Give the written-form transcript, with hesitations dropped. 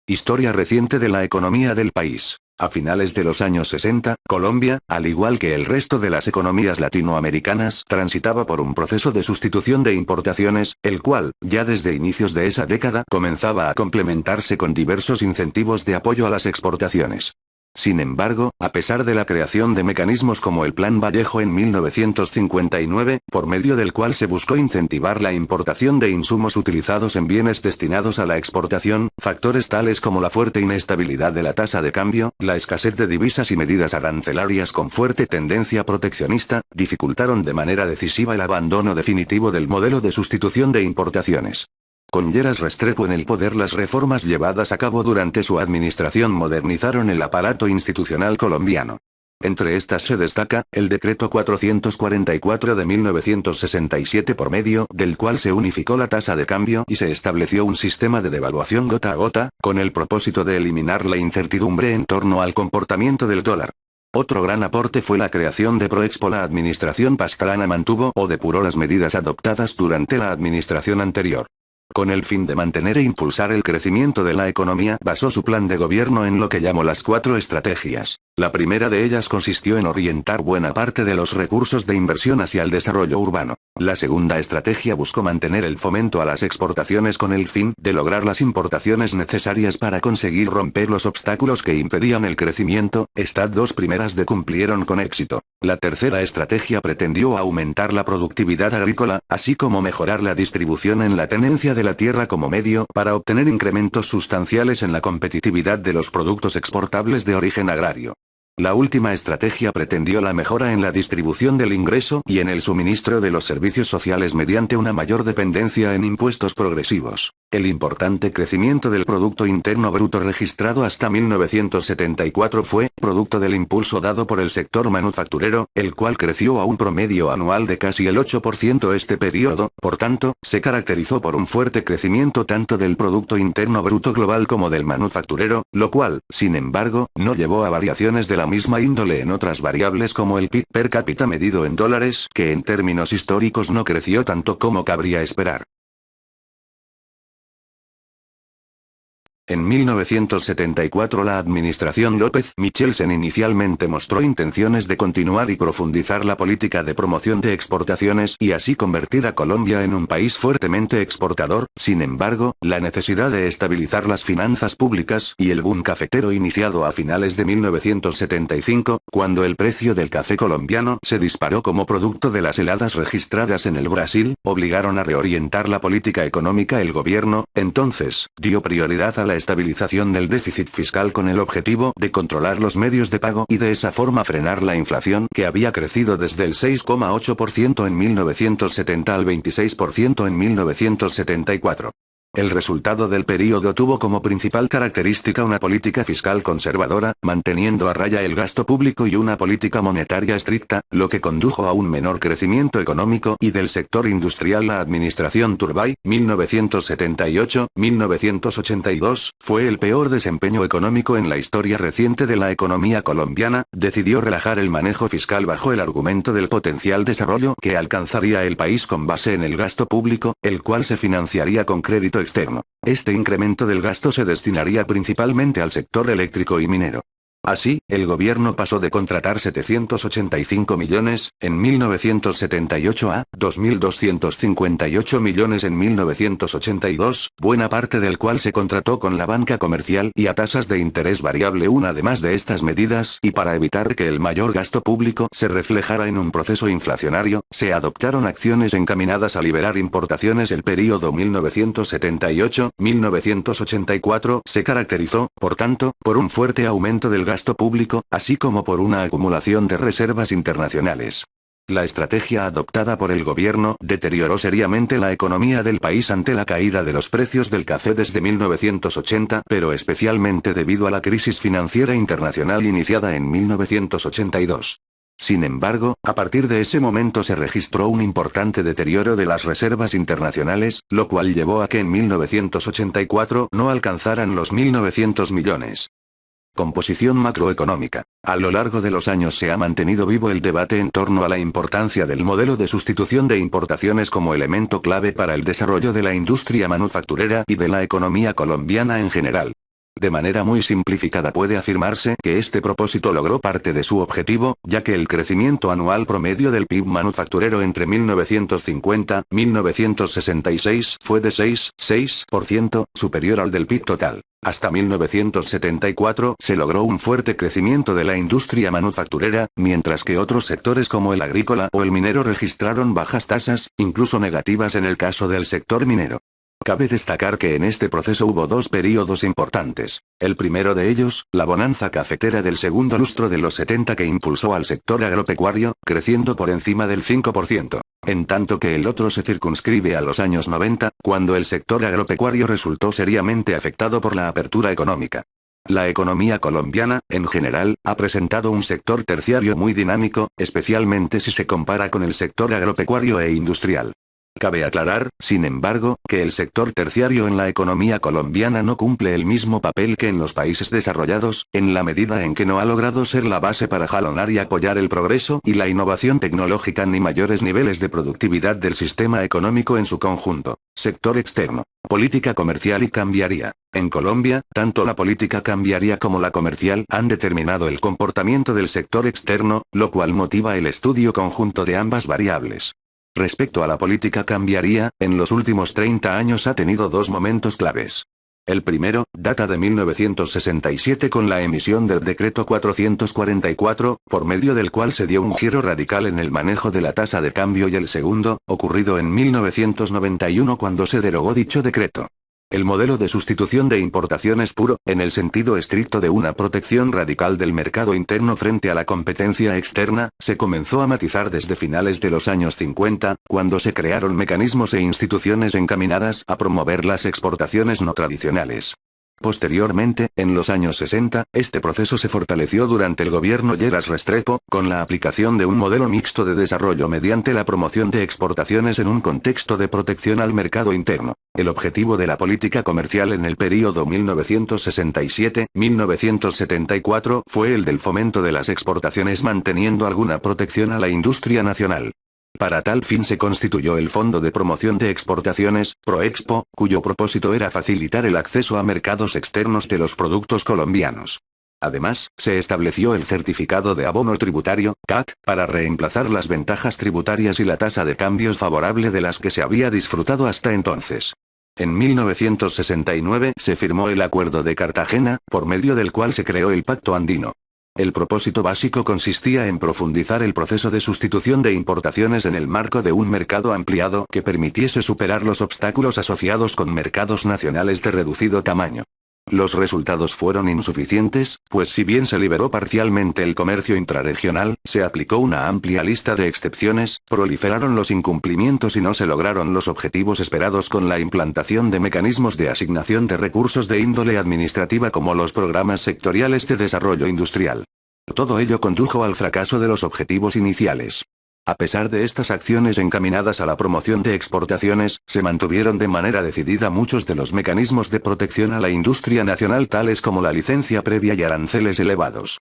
Historia reciente de la economía del país. A finales de los años 60, Colombia, al igual que el resto de las economías latinoamericanas, transitaba por un proceso de sustitución de importaciones, el cual, ya desde inicios de esa década, comenzaba a complementarse con diversos incentivos de apoyo a las exportaciones. Sin embargo, a pesar de la creación de mecanismos como el Plan Vallejo en 1959, por medio del cual se buscó incentivar la importación de insumos utilizados en bienes destinados a la exportación, factores tales como la fuerte inestabilidad de la tasa de cambio, la escasez de divisas y medidas arancelarias con fuerte tendencia proteccionista, dificultaron de manera decisiva el abandono definitivo del modelo de sustitución de importaciones. Con Lleras Restrepo en el poder, las reformas llevadas a cabo durante su administración modernizaron el aparato institucional colombiano. Entre estas se destaca, el Decreto 444 de 1967 por medio del cual se unificó la tasa de cambio y se estableció un sistema de devaluación gota a gota, con el propósito de eliminar la incertidumbre en torno al comportamiento del dólar. Otro gran aporte fue la creación de Proexpo. La administración Pastrana mantuvo o depuró las medidas adoptadas durante la administración anterior. Con el fin de mantener e impulsar el crecimiento de la economía, basó su plan de gobierno en lo que llamó las 4 estrategias. La primera de ellas consistió en orientar buena parte de los recursos de inversión hacia el desarrollo urbano. La segunda estrategia buscó mantener el fomento a las exportaciones con el fin de lograr las importaciones necesarias para conseguir romper los obstáculos que impedían el crecimiento. Estas 2 primeras cumplieron con éxito. La tercera estrategia pretendió aumentar la productividad agrícola, así como mejorar la distribución en la tenencia de la tierra como medio para obtener incrementos sustanciales en la competitividad de los productos exportables de origen agrario. La última estrategia pretendió la mejora en la distribución del ingreso y en el suministro de los servicios sociales mediante una mayor dependencia en impuestos progresivos. El importante crecimiento del Producto Interno Bruto registrado hasta 1974 fue producto del impulso dado por el sector manufacturero, el cual creció a un promedio anual de casi el 8%. Este periodo, por tanto, se caracterizó por un fuerte crecimiento tanto del Producto Interno Bruto global como del manufacturero, lo cual, sin embargo, no llevó a variaciones de la misma índole en otras variables como el PIB per cápita medido en dólares, que en términos históricos no creció tanto como cabría esperar. En 1974 la administración López-Michelsen inicialmente mostró intenciones de continuar y profundizar la política de promoción de exportaciones y así convertir a Colombia en un país fuertemente exportador. Sin embargo, la necesidad de estabilizar las finanzas públicas y el boom cafetero iniciado a finales de 1975, cuando el precio del café colombiano se disparó como producto de las heladas registradas en el Brasil, obligaron a reorientar la política económica. El gobierno, entonces, dio prioridad a la estabilización del déficit fiscal con el objetivo de controlar los medios de pago y de esa forma frenar la inflación que había crecido desde el 6,8% en 1970 al 26% en 1974. El resultado del período tuvo como principal característica una política fiscal conservadora, manteniendo a raya el gasto público y una política monetaria estricta, lo que condujo a un menor crecimiento económico y del sector industrial. La administración Turbay, 1978-1982, fue el peor desempeño económico en la historia reciente de la economía colombiana. Decidió relajar el manejo fiscal bajo el argumento del potencial desarrollo que alcanzaría el país con base en el gasto público, el cual se financiaría con crédito externo. Este incremento del gasto se destinaría principalmente al sector eléctrico y minero. Así, el gobierno pasó de contratar 785 millones, en 1978 a 2.258 millones en 1982, buena parte del cual se contrató con la banca comercial y a tasas de interés variable. Además de estas medidas, y para evitar que el mayor gasto público se reflejara en un proceso inflacionario, se adoptaron acciones encaminadas a liberar importaciones. El período 1978-1984 se caracterizó, por tanto, por un fuerte aumento del gasto público, así como por una acumulación de reservas internacionales. La estrategia adoptada por el gobierno deterioró seriamente la economía del país ante la caída de los precios del café desde 1980, pero especialmente debido a la crisis financiera internacional iniciada en 1982. Sin embargo, a partir de ese momento se registró un importante deterioro de las reservas internacionales, lo cual llevó a que en 1984 no alcanzaran los 1.900 millones. Composición macroeconómica. A lo largo de los años se ha mantenido vivo el debate en torno a la importancia del modelo de sustitución de importaciones como elemento clave para el desarrollo de la industria manufacturera y de la economía colombiana en general. De manera muy simplificada puede afirmarse que este propósito logró parte de su objetivo, ya que el crecimiento anual promedio del PIB manufacturero entre 1950 y 1966 fue de 6,6%, superior al del PIB total. Hasta 1974 se logró un fuerte crecimiento de la industria manufacturera, mientras que otros sectores como el agrícola o el minero registraron bajas tasas, incluso negativas en el caso del sector minero. Cabe destacar que en este proceso hubo dos períodos importantes. El primero de ellos, la bonanza cafetera del segundo lustro de los 70 que impulsó al sector agropecuario, creciendo por encima del 5%. En tanto que el otro se circunscribe a los años 90, cuando el sector agropecuario resultó seriamente afectado por la apertura económica. La economía colombiana, en general, ha presentado un sector terciario muy dinámico, especialmente si se compara con el sector agropecuario e industrial. Cabe aclarar, sin embargo, que el sector terciario en la economía colombiana no cumple el mismo papel que en los países desarrollados, en la medida en que no ha logrado ser la base para jalonar y apoyar el progreso y la innovación tecnológica ni mayores niveles de productividad del sistema económico en su conjunto. Sector externo. Política comercial y cambiaría. En Colombia, tanto la política cambiaria como la comercial han determinado el comportamiento del sector externo, lo cual motiva el estudio conjunto de ambas variables. Respecto a la política cambiaria, en los últimos 30 años ha tenido dos momentos claves. El primero, data de 1967 con la emisión del Decreto 444, por medio del cual se dio un giro radical en el manejo de la tasa de cambio, y el segundo, ocurrido en 1991 cuando se derogó dicho decreto. El modelo de sustitución de importaciones puro, en el sentido estricto de una protección radical del mercado interno frente a la competencia externa, se comenzó a matizar desde finales de los años 50, cuando se crearon mecanismos e instituciones encaminadas a promover las exportaciones no tradicionales. Posteriormente, en los años 60, este proceso se fortaleció durante el gobierno Lleras Restrepo, con la aplicación de un modelo mixto de desarrollo mediante la promoción de exportaciones en un contexto de protección al mercado interno. El objetivo de la política comercial en el período 1967-1974 fue el del fomento de las exportaciones manteniendo alguna protección a la industria nacional. Para tal fin se constituyó el Fondo de Promoción de Exportaciones, Proexpo, cuyo propósito era facilitar el acceso a mercados externos de los productos colombianos. Además, se estableció el certificado de abono tributario, CAT, para reemplazar las ventajas tributarias y la tasa de cambios favorable de las que se había disfrutado hasta entonces. En 1969 se firmó el Acuerdo de Cartagena, por medio del cual se creó el Pacto Andino. El propósito básico consistía en profundizar el proceso de sustitución de importaciones en el marco de un mercado ampliado que permitiese superar los obstáculos asociados con mercados nacionales de reducido tamaño. Los resultados fueron insuficientes, pues si bien se liberó parcialmente el comercio intrarregional, se aplicó una amplia lista de excepciones, proliferaron los incumplimientos y no se lograron los objetivos esperados con la implantación de mecanismos de asignación de recursos de índole administrativa como los programas sectoriales de desarrollo industrial. Todo ello condujo al fracaso de los objetivos iniciales. A pesar de estas acciones encaminadas a la promoción de exportaciones, se mantuvieron de manera decidida muchos de los mecanismos de protección a la industria nacional tales como la licencia previa y aranceles elevados.